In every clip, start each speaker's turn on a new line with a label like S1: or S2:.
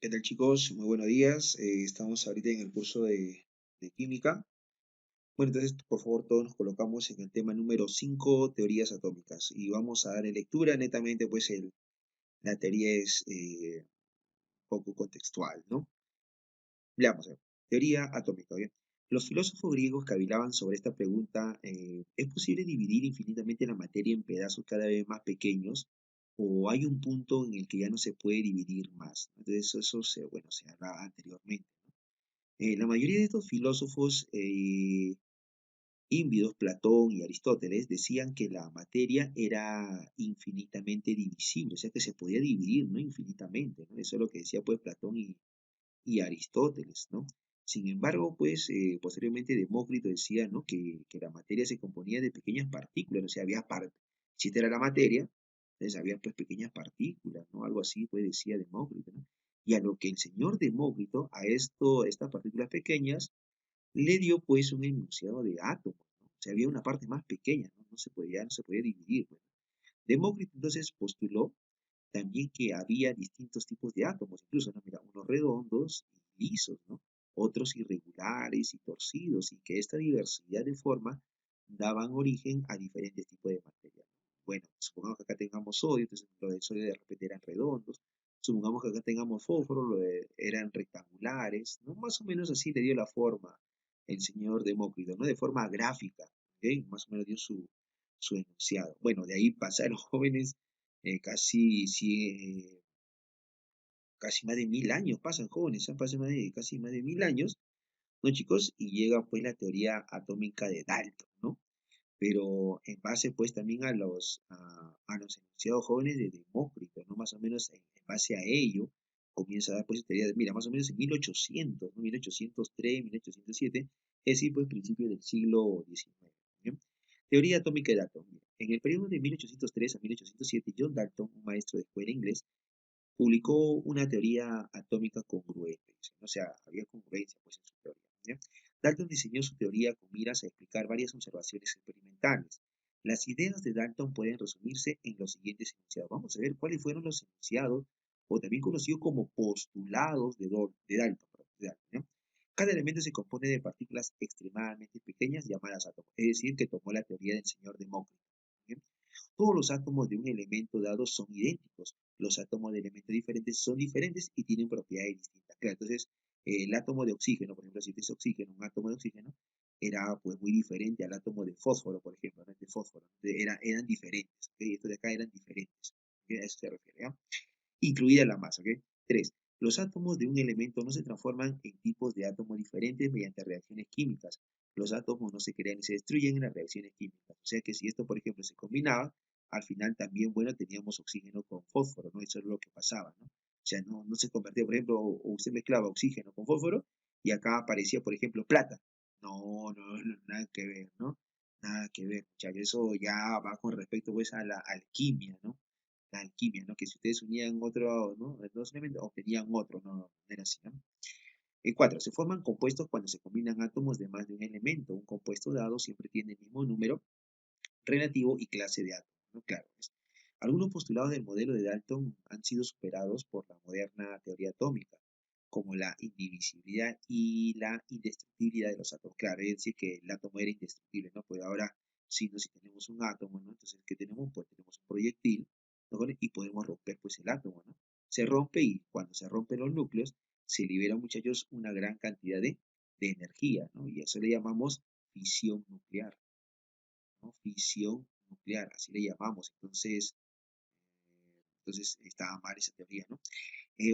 S1: ¿Qué tal, chicos? Muy buenos días. Estamos ahorita en el curso de química. Bueno, entonces, por favor, todos nos colocamos en el tema número 5, teorías atómicas. Y vamos a dar lectura. Netamente, pues la teoría es poco contextual, ¿no? Veamos, a ver. Teoría atómica, ¿bien? Los filósofos griegos cavilaban sobre esta pregunta: ¿es posible dividir infinitamente la materia en pedazos cada vez más pequeños? ¿O hay un punto en el que ya no se puede dividir más? Entonces, bueno, se hablaba anteriormente. La mayoría de estos filósofos ínvidos, Platón y Aristóteles, decían que la materia era infinitamente divisible, o sea que se podía dividir, ¿no? Infinitamente, ¿no? Eso es lo que decía pues Platón y Aristóteles, ¿no? Sin embargo, pues posteriormente Demócrito decía, ¿no? Que la materia se componía de pequeñas partículas, o sea, si esta era la materia, entonces había pues pequeñas partículas, ¿no? Algo así pues decía Demócrito, ¿no? Y a lo que el señor Demócrito, estas partículas pequeñas, le dio pues un enunciado de átomos, ¿no? O sea, había una parte más pequeña, ¿no? No se podía dividir, pues. Demócrito entonces postuló también que había distintos tipos de átomos, incluso, ¿no? Mira, unos redondos y lisos, ¿no? Otros irregulares y torcidos, y que esta diversidad de forma daban origen a diferentes tipos de materia. Bueno, supongamos que acá tengamos sodio, entonces los del sodio de repente eran redondos. Supongamos que acá tengamos fósforo, eran rectangulares, ¿no? Más o menos así le dio la forma el señor Demócrito, ¿no? De forma gráfica, ¿ok? Más o menos dio su enunciado. Bueno, de ahí pasaron jóvenes casi más de 1000 años pasan jóvenes, pasan casi más de 1000 años, ¿no, chicos? Y llega pues la teoría atómica de Dalton, ¿no? Pero en base pues también a los enunciados jóvenes de Demócrito, ¿no? Más o menos en base a ello comienza a dar pues teoría, mira, más o menos en 1800, ¿no? 1803, 1807, es decir, pues principios del siglo XIX, ¿bien? Teoría atómica de Dalton. Mira, en el periodo de 1803 a 1807, John Dalton, un maestro de escuela inglés, publicó una teoría atómica congruente, o sea, había congruencia pues en su teoría, ¿ya? Dalton diseñó su teoría con miras a explicar varias observaciones experimentales. Las ideas de Dalton pueden resumirse en los siguientes enunciados. Vamos a ver cuáles fueron los enunciados, o también conocidos como postulados de Dalton, ¿ya? Cada elemento se compone de partículas extremadamente pequeñas llamadas átomos, es decir, que tomó la teoría del señor Demócrito, ¿ya? Todos los átomos de un elemento dado son idénticos. Los átomos de elementos diferentes son diferentes y tienen propiedades distintas. Claro, entonces, el átomo de oxígeno, por ejemplo, si es oxígeno, un átomo de oxígeno, era pues muy diferente al átomo de fósforo, por ejemplo, ¿no? De fósforo. Eran diferentes, ¿ok? Estos de acá eran diferentes, ¿ok? A eso se refiere, ¿ya? Incluida la masa, ¿ok? 3. Los átomos de un elemento no se transforman en tipos de átomos diferentes mediante reacciones químicas. Los átomos no se crean ni se destruyen en las reacciones químicas. O sea que si esto, por ejemplo, se combinaba, al final también, bueno, teníamos oxígeno con fósforo, ¿no? Eso es lo que pasaba, ¿no? O sea, no se convertía, por ejemplo, o usted mezclaba oxígeno con fósforo y acá aparecía, por ejemplo, plata. No, nada que ver, ¿no? Nada que ver, muchachos. Eso ya va con respecto, pues, a la alquimia, ¿no? La alquimia, ¿no? Que si ustedes unían otro, ¿no? Dos elementos, obtenían otro, no era así, ¿no? 4. Se forman compuestos cuando se combinan átomos de más de un elemento. Un compuesto dado siempre tiene el mismo número relativo y clase de átomos, ¿no? Claro, pues. Algunos postulados del modelo de Dalton han sido superados por la moderna teoría atómica, como la indivisibilidad y la indestructibilidad de los átomos. Claro, es decir, que el átomo era indestructible, ¿no? Pues ahora, si tenemos un átomo, ¿no? Entonces, ¿qué tenemos? Pues tenemos un proyectil, ¿no? Y podemos romper, pues, el átomo, ¿no? Se rompe y cuando se rompen los núcleos, se libera, muchachos, una gran cantidad de energía, ¿no? Y a eso le llamamos fisión nuclear, ¿no? Fisión nuclear, así le llamamos. Entonces estaba mal esa teoría, ¿no?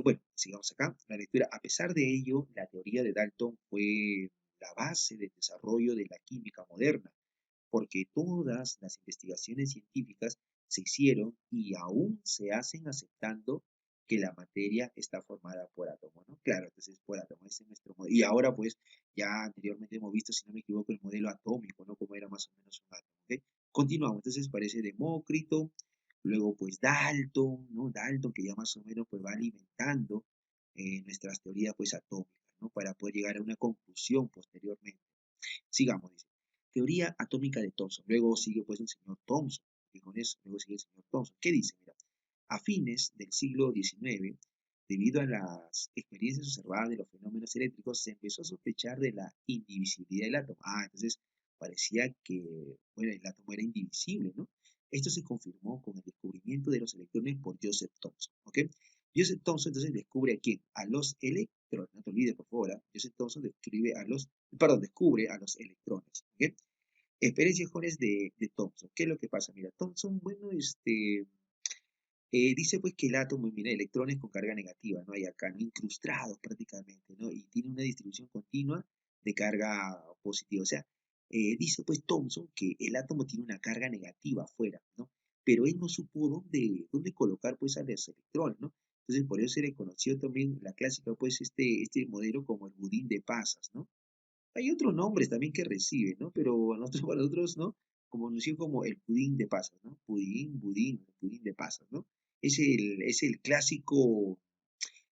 S1: Bueno, sigamos acá. La lectura. A pesar de ello, la teoría de Dalton fue la base del desarrollo de la química moderna, porque todas las investigaciones científicas se hicieron y aún se hacen aceptando que la materia está formada por átomos, ¿no? Claro, entonces por átomos, ese es nuestro modelo. Y ahora pues ya anteriormente hemos visto, si no me equivoco, el modelo atómico, ¿no? Como era más o menos un átomo, ¿ok? Continuamos, entonces parece Demócrito, luego pues Dalton, ¿no? Dalton que ya más o menos pues va alimentando nuestras teorías pues atómicas, ¿no? Para poder llegar a una conclusión posteriormente. Sigamos, dice. Teoría atómica de Thomson. Luego sigue pues el señor Thomson. Y con eso, luego sigue el señor Thomson. ¿Qué dice? Mira, a fines del siglo XIX, Debido a las experiencias observadas de los fenómenos eléctricos, se empezó a sospechar de la indivisibilidad del átomo. Entonces parecía que, bueno, el átomo era indivisible, ¿no? Esto se confirmó con el descubrimiento de los electrones por Joseph Thomson, ¿ok? Joseph Thomson entonces descubre a quién, a los electrones, no te olvides por favor, Joseph Thomson descubre a los electrones, ¿ok? Experiencias jóvenes de Thomson. ¿Qué es lo que pasa? Mira, Thomson, bueno, dice pues que el átomo emite electrones con carga negativa, ¿no? Hay acá, ¿no? Incrustados prácticamente, ¿no? Y tiene una distribución continua de carga positiva. O sea, dice pues Thomson que el átomo tiene una carga negativa afuera, ¿no? Pero él no supo dónde colocar pues a los electrones, ¿no? Entonces por eso se le conoció también la clásica, pues este modelo como el budín de pasas, ¿no? Hay otros nombres también que recibe, ¿no? Pero nosotros, para nosotros, ¿no? Como conocido como el pudín de pasas, ¿no? Pudín de pasas, ¿no? Es el clásico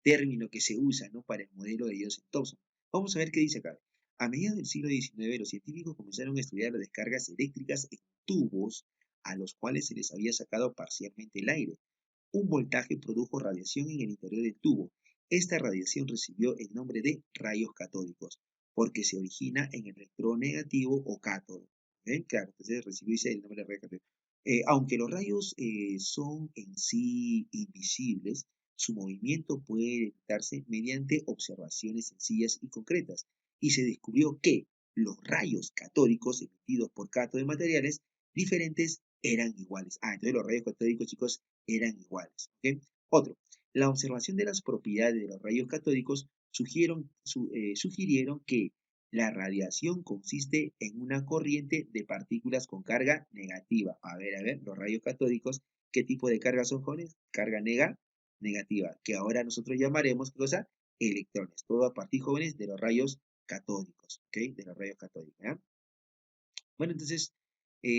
S1: término que se usa, ¿no? Para el modelo de Joseph Thomson. Vamos a ver qué dice acá. A mediados del siglo XIX, los científicos comenzaron a estudiar las descargas eléctricas en tubos a los cuales se les había sacado parcialmente el aire. Un voltaje produjo radiación en el interior del tubo. Esta radiación recibió el nombre de rayos catódicos, porque se origina en el electrón negativo o cátodo. ¿Ven? Claro, entonces recibió el nombre de rayos catódicos. Aunque los rayos son en sí invisibles, su movimiento puede detectarse mediante observaciones sencillas y concretas. Y se descubrió que los rayos catódicos emitidos por cátodos de materiales diferentes eran iguales. Entonces los rayos catódicos, chicos, eran iguales. ¿Ok? Otro, la observación de las propiedades de los rayos catódicos sugirieron que la radiación consiste en una corriente de partículas con carga negativa. A ver, los rayos catódicos, ¿qué tipo de carga son, jóvenes? Carga negativa, que ahora nosotros llamaremos, ¿qué cosa? Electrones. Todo a partir, jóvenes, de los rayos catódicos, ¿ok? De los rayos catódicos, ¿ya? Bueno, entonces,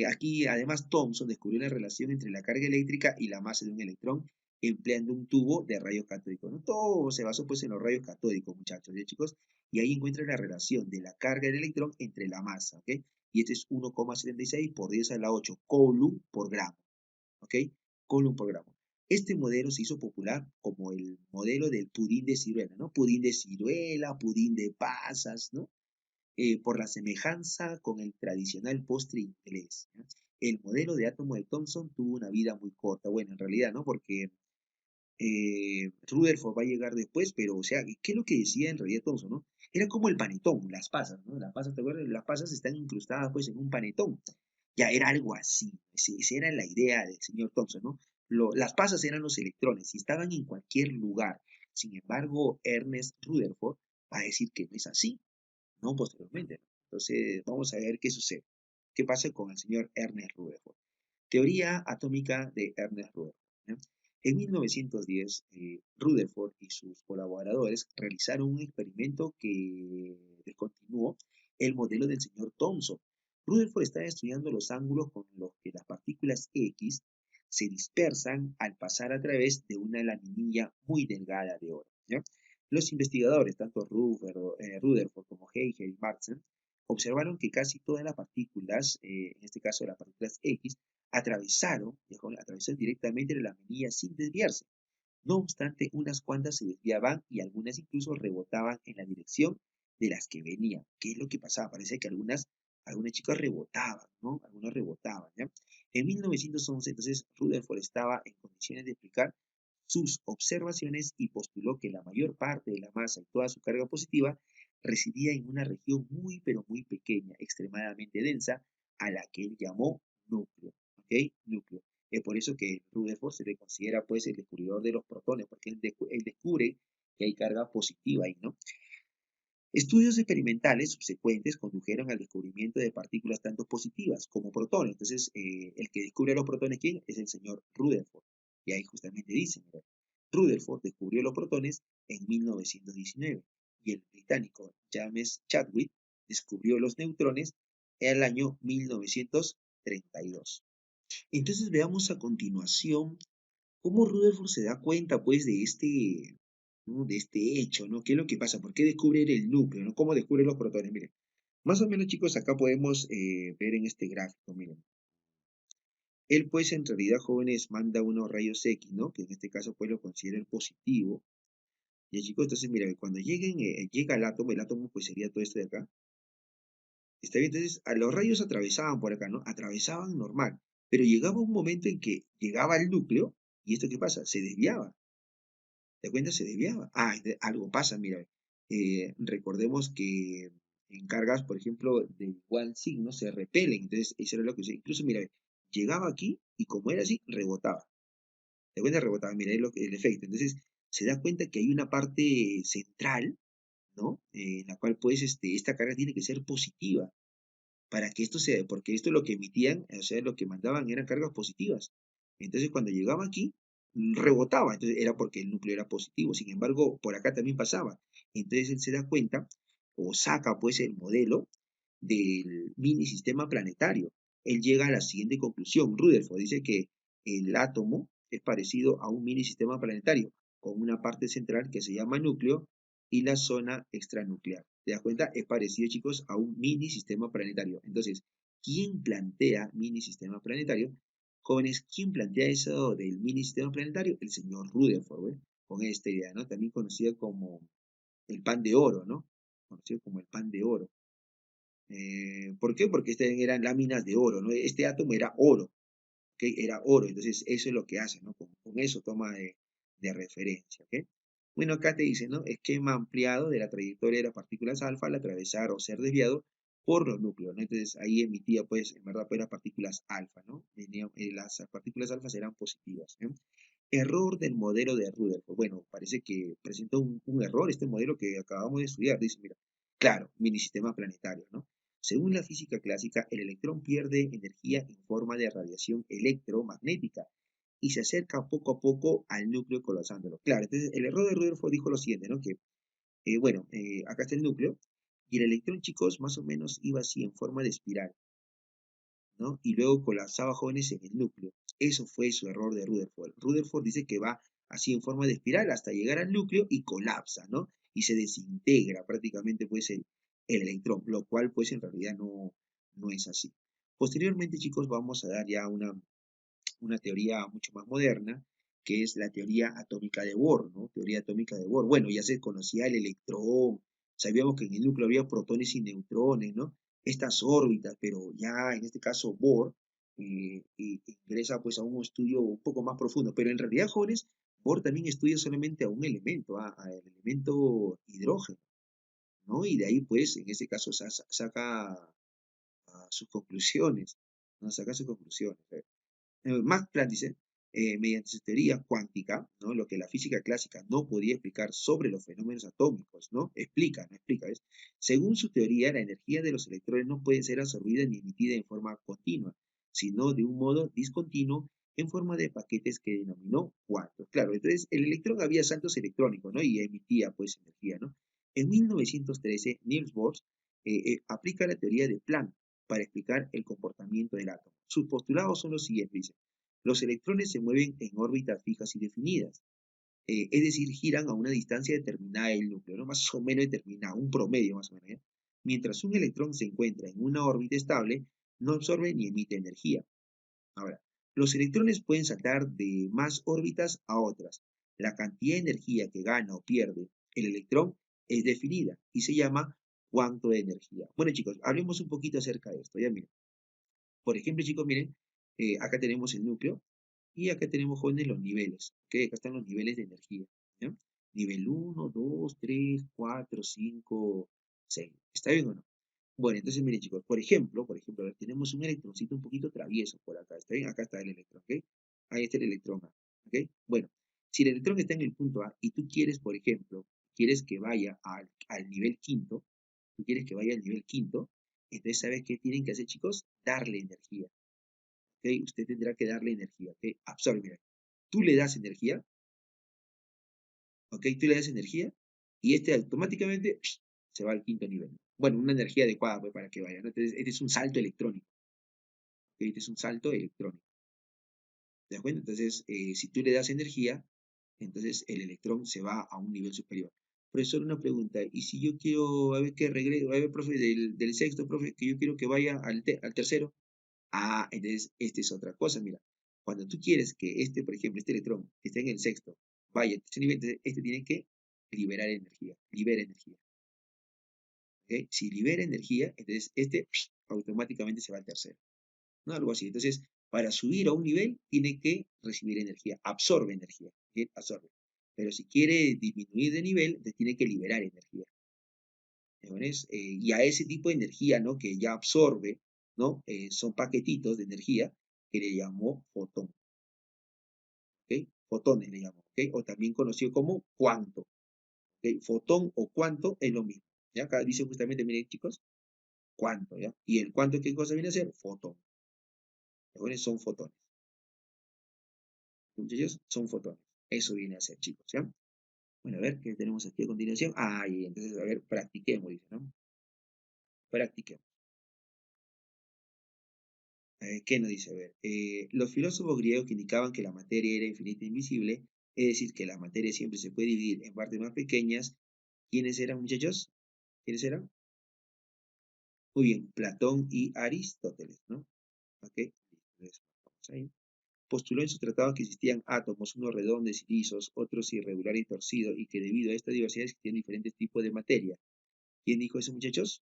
S1: aquí además Thomson descubrió la relación entre la carga eléctrica y la masa de un electrón empleando un tubo de rayos catódicos, ¿no? Todo se basó pues en los rayos catódicos, muchachos, ¿ya, chicos? Y ahí encuentra la relación de la carga del electrón entre la masa, ¿ok? Y este es 1,76 por 10 a la 8 coulomb por gramo, ¿ok? Coulomb por gramo. Este modelo se hizo popular como el modelo del pudín de ciruela, ¿no? Pudín de ciruela, pudín de pasas, ¿no? Por la semejanza con el tradicional postre inglés, ¿no? El modelo de átomo de Thomson tuvo una vida muy corta, bueno, en realidad, ¿no? Porque Rutherford va a llegar después, pero, o sea, ¿qué es lo que decía en realidad Thomson, no? Era como el panetón, las pasas, ¿no? Las pasas, ¿te acuerdas? Las pasas están incrustadas, pues, en un panetón. Ya era algo así, esa era la idea del señor Thomson, ¿no? Las pasas eran los electrones y estaban en cualquier lugar. Sin embargo, Ernest Rutherford va a decir que no es así, ¿no? Posteriormente, ¿no? Entonces, vamos a ver qué sucede. ¿Qué pasa con el señor Ernest Rutherford? Teoría atómica de Ernest Rutherford, ¿no? En 1910, Rutherford y sus colaboradores realizaron un experimento que descontinuó el modelo del señor Thomson. Rutherford estaba estudiando los ángulos con los que las partículas X se dispersan al pasar a través de una laminilla muy delgada de oro, ¿no? Los investigadores, tanto Rutherford como Heiger y Marxen, observaron que casi todas las partículas, en este caso las partículas X, atravesaron directamente la laminilla sin desviarse. No obstante, unas cuantas se desviaban y algunas incluso rebotaban en la dirección de las que venían. ¿Qué es lo que pasaba? Parece que algunas chicas rebotaban, ¿no? Algunas rebotaban, ¿ya? En 1911, entonces, Rutherford estaba en condiciones de explicar sus observaciones y postuló que la mayor parte de la masa y toda su carga positiva residía en una región muy, pero muy pequeña, extremadamente densa, a la que él llamó núcleo, ¿ok? Núcleo. Es por eso que Rutherford se le considera pues el descubridor de los protones, porque él descubre que hay carga positiva ahí, ¿no? Estudios experimentales subsecuentes condujeron al descubrimiento de partículas tanto positivas como protones. Entonces, el que descubre los protones, ¿quién? Es el señor Rutherford. Y ahí justamente dice, mira, Rutherford descubrió los protones en 1919 y el británico James Chadwick descubrió los neutrones en el año 1932. Entonces veamos a continuación cómo Rutherford se da cuenta, pues, ¿no? De este hecho, ¿no? ¿Qué es lo que pasa? ¿Por qué descubre él el núcleo, ¿no? ¿Cómo descubre los protones? Miren, más o menos, chicos, acá podemos ver en este gráfico, miren. Él, pues, en realidad, jóvenes, manda unos rayos X, ¿no? Que en este caso, pues, lo considera el positivo. Y chicos, entonces, mira, cuando llega el átomo pues sería todo esto de acá. Está bien, entonces a los rayos atravesaban por acá, ¿no? Atravesaban normal, pero llegaba un momento en que llegaba al núcleo, y esto qué pasa, se desviaba. ¿Te cuenta? Se desviaba. Algo pasa, mira. Recordemos que en cargas, por ejemplo, de igual signo, se repelen. Entonces, eso era lo que incluso, mira, llegaba aquí y como era así, rebotaba. ¿Te cuenta? Rebotaba, mira, es el efecto. Entonces, se da cuenta que hay una parte central, ¿no? En la cual, pues, esta carga tiene que ser positiva para que esto sea, porque esto lo que emitían, o sea, lo que mandaban eran cargas positivas. Entonces, cuando llegaba aquí, rebotaba, entonces era porque el núcleo era positivo. Sin embargo, por acá también pasaba. Entonces él se da cuenta o saca pues el modelo del mini sistema planetario. Él llega a la siguiente conclusión. Rutherford dice que el átomo es parecido a un mini sistema planetario, con una parte central que se llama núcleo y la zona extranuclear. ¿Te das cuenta? Es parecido, chicos, a un mini sistema planetario. Entonces, ¿quién plantea mini sistema planetario? Jóvenes, ¿quién plantea eso del mini sistema planetario? El señor Rutherford, ¿eh? Con esta idea, ¿no? También conocido como el pan de oro, ¿no? Conocido como el pan de oro. ¿Por qué? Porque eran láminas de oro, ¿no? Este átomo era oro, ¿ok? Era oro, entonces eso es lo que hace, ¿no? Con eso toma de referencia, ¿ok? Bueno, acá te dice, ¿no? Esquema ampliado de la trayectoria de las partículas alfa al atravesar o ser desviado por los núcleos, ¿no? Entonces ahí emitía, pues, en verdad, pues las partículas alfa, ¿no? Las partículas alfa eran positivas, ¿eh? Error del modelo de Rutherford. Bueno, parece que presenta un error este modelo que acabamos de estudiar. Dice, mira, claro, minisistema planetario, ¿no? Según la física clásica, el electrón pierde energía en forma de radiación electromagnética y se acerca poco a poco al núcleo colapsándolo. Claro, entonces el error de Rutherford dijo lo siguiente, ¿no? Que, acá está el núcleo y el electrón, chicos, más o menos iba así en forma de espiral, ¿no? Y luego colapsaba jóvenes en el núcleo. Eso fue su error de Rutherford. Rutherford dice que va así en forma de espiral hasta llegar al núcleo y colapsa, ¿no? Y se desintegra prácticamente pues el electrón, lo cual pues en realidad no es así. Posteriormente, chicos, vamos a dar ya una teoría mucho más moderna, que es la teoría atómica de Bohr, ¿no? Teoría atómica de Bohr. Bueno, ya se conocía el electrón, sabíamos que en el núcleo había protones y neutrones, ¿no? Estas órbitas, pero ya en este caso Bohr ingresa pues a un estudio un poco más profundo, pero en realidad, jóvenes, Bohr también estudia solamente a un elemento, al elemento hidrógeno, ¿no? Y de ahí pues en este caso saca sus conclusiones, ¿no? Saca sus conclusiones. Max Planck dice, mediante su teoría cuántica, ¿no? Lo que la física clásica no podía explicar sobre los fenómenos atómicos, ¿no? No explica, ¿ves? Según su teoría, la energía de los electrones no puede ser absorbida ni emitida en forma continua, sino de un modo discontinuo en forma de paquetes que denominó cuantos. Claro, entonces el electrón había saltos electrónicos, ¿no? Y emitía, pues, energía, ¿no? En 1913, Niels Bohr aplica la teoría de Planck para explicar el comportamiento del átomo. Sus postulados son los siguientes, dice. Los electrones se mueven en órbitas fijas y definidas, es decir, giran a una distancia determinada del núcleo, ¿no? Más o menos determinada, un promedio más o menos, ¿eh? Mientras un electrón se encuentra en una órbita estable, no absorbe ni emite energía. Ahora, los electrones pueden saltar de más órbitas a otras. La cantidad de energía que gana o pierde el electrón es definida y se llama cuánto de energía. Bueno, chicos, hablemos un poquito acerca de esto. Ya miren. Por ejemplo, chicos, miren, acá tenemos el núcleo y acá tenemos, jóvenes, los niveles. ¿Ok? Acá están los niveles de energía. ¿Ya? Nivel uno, 2, 3, 4, 5, 6. ¿Está bien o no? Bueno, entonces miren, chicos, por ejemplo, a ver, tenemos un electroncito un poquito travieso por acá. ¿Está bien? Acá está el electrón, ¿ok? Ahí está el electrón A, ¿ok? Bueno, si el electrón está en el punto A y tú quieres, por ejemplo, quieres que vaya al nivel quinto, tú quieres que vaya al nivel quinto, entonces, ¿sabes qué tienen que hacer, chicos? Darle energía, ¿ok? Usted tendrá que darle energía, ¿ok? Absorbe, mira. Tú le das energía, ¿ok? Tú le das energía y este automáticamente se va al quinto nivel. Bueno, una energía adecuada pues, para que vaya, ¿no? Entonces, este es un salto electrónico, ¿ok? Este es un salto electrónico, ¿de acuerdo? Entonces, si tú le das energía, entonces el electrón se va a un nivel superior. Profesor, una pregunta, ¿y si yo quiero, a ver que regrese, a ver, profe, del sexto, profe, que yo quiero que vaya al tercero? Entonces, esta es otra cosa, mira. Cuando tú quieres que este, por ejemplo, este electrón que está en el sexto, vaya a ese nivel, entonces este tiene que liberar energía, libera energía. ¿Ok? Si libera energía, entonces este automáticamente se va al tercero, ¿no? Algo así. Entonces, para subir a un nivel, tiene que recibir energía, absorbe energía, ¿ok? Absorbe. Pero si quiere disminuir de nivel, entonces tiene que liberar energía. Y a ese tipo de energía, ¿no? Que ya absorbe, ¿no? Son paquetitos de energía que le llamó fotón, ¿ok? Fotones le llamó, ¿ok? O también conocido como cuanto, ¿ok? Fotón o cuanto es lo mismo, ¿ya? Acá dice justamente, miren chicos, cuanto, ¿ya? Y el cuanto, ¿qué cosa viene a ser? Fotón. Son fotones. Muchachos, son fotones. Eso viene a ser, chicos, ¿ya? Bueno, a ver, ¿qué tenemos aquí a continuación? Entonces, a ver, practiquemos, dice, ¿no? Practiquemos. ¿Qué nos dice? A ver, los filósofos griegos que indicaban que la materia era infinita e invisible, es decir, que la materia siempre se puede dividir en partes más pequeñas. ¿Quiénes eran, muchachos? ¿Quiénes eran? Muy bien, Platón y Aristóteles, ¿no? Ok, entonces, vamos ahí. Postuló en sus tratados que existían átomos, unos redondos y lisos, otros irregulares y torcidos, y que debido a esta diversidad existían diferentes tipos de materia. ¿Quién dijo eso, muchachos?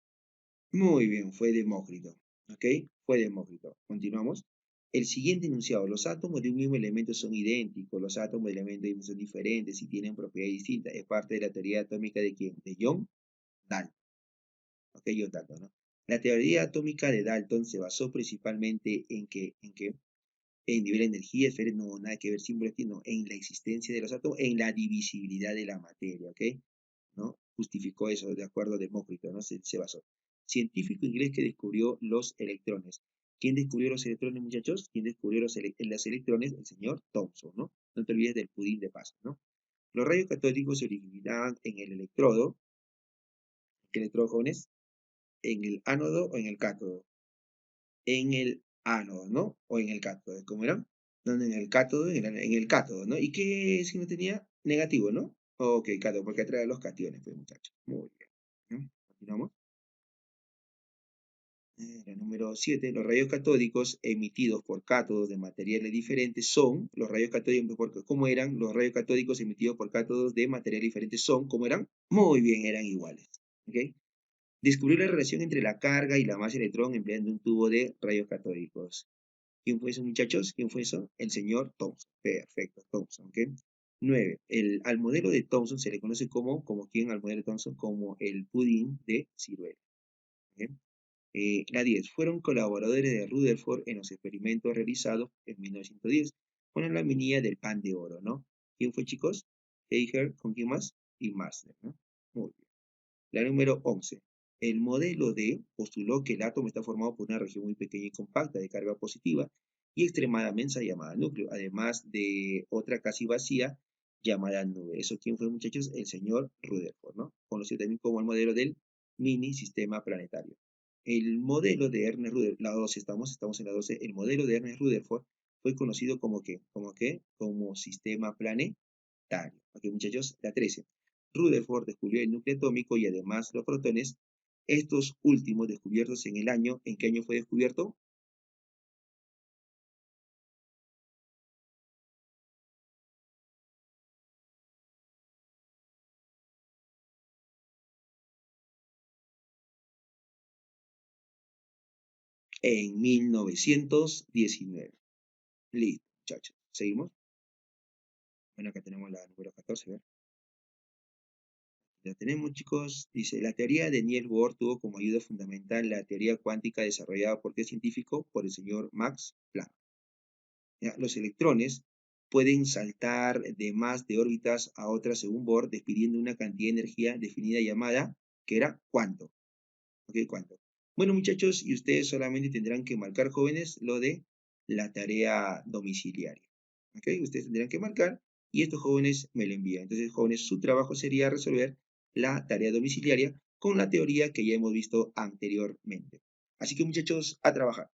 S1: Muy bien, fue Demócrito. ¿Ok? Fue Demócrito. Continuamos. El siguiente enunciado. Los átomos de un mismo elemento son idénticos. Los átomos de elementos son diferentes y tienen propiedades distintas. Es parte de la teoría atómica de quién? De John Dalton. ¿Ok? John Dalton, ¿no? La teoría atómica de Dalton se basó principalmente en nivel de energía, esfera, no, nada que ver, símbolo aquí, no, en la existencia de los átomos, en la divisibilidad de la materia, ¿ok? ¿No? Justificó eso de acuerdo a Demócrito, ¿no? Se basó. Científico inglés que descubrió los electrones. ¿Quién descubrió los electrones, muchachos? ¿Quién descubrió los electrones? El señor Thomson, ¿no? No te olvides del pudín de paso, ¿no? Los rayos catódicos se originaban en el electrodo. ¿Qué electrodo, jóvenes? ¿En el ánodo o en el cátodo? En el ánodo, ¿no? O en el cátodo, ¿cómo era? No, en el cátodo, en el cátodo, ¿no? ¿Y qué signo tenía? Negativo, ¿no? Ok, cátodo, porque atrae los cationes, pues, muchachos. Muy bien. ¿No? Continuamos. La número 7. Los rayos catódicos emitidos por cátodos de materiales diferentes son, los rayos catódicos, ¿cómo eran? Los rayos catódicos emitidos por cátodos de materiales diferentes son, ¿cómo eran? Muy bien, eran iguales. ¿Ok? Descubrió la relación entre la carga y la masa electrón empleando un tubo de rayos catódicos. ¿Quién fue eso, muchachos? ¿Quién fue eso? El señor Thomson. Perfecto, Thomson, ¿ok? 9. Al modelo de Thomson se le conoce como ¿quién? Al modelo de Thomson como el pudín de ciruela. ¿Ok? La 10. Fueron colaboradores de Rutherford en los experimentos realizados en 1910 con la laminilla del pan de oro, ¿no? ¿Quién fue, chicos? Eicher, ¿con quién más? Y Marsden, ¿no? Muy bien. La número 11. El modelo D postuló que el átomo está formado por una región muy pequeña y compacta de carga positiva y extremadamente densa llamada núcleo, además de otra casi vacía llamada nube. ¿Eso quién fue, muchachos? El señor Rutherford, ¿no? Conocido también como el modelo del mini sistema planetario. El modelo de Ernest Rutherford, la 12, estamos en la 12, el modelo de Ernest Rutherford fue conocido como ¿qué? ¿Como qué? Como sistema planetario. Ok, muchachos, la 13. Rutherford descubrió el núcleo atómico y además los protones. Estos últimos descubiertos en el año, ¿en qué año fue descubierto? En 1919. Listo, muchachos. ¿Seguimos? Bueno, acá tenemos la número 14, ¿ver? La tenemos, chicos. Dice, la teoría de Niels Bohr tuvo como ayuda fundamental la teoría cuántica desarrollada por qué científico, por el señor Max Planck. ¿Ya? Los electrones pueden saltar de más de órbitas a otras según Bohr, despidiendo una cantidad de energía definida llamada, que era cuánto. ¿Ok? Cuánto. Bueno, muchachos, y ustedes solamente tendrán que marcar, jóvenes, lo de la tarea domiciliaria. ¿Ok? Ustedes tendrán que marcar y estos jóvenes me lo envían. Entonces, jóvenes, su trabajo sería resolver la tarea domiciliaria con la teoría que ya hemos visto anteriormente. Así que, muchachos, a trabajar.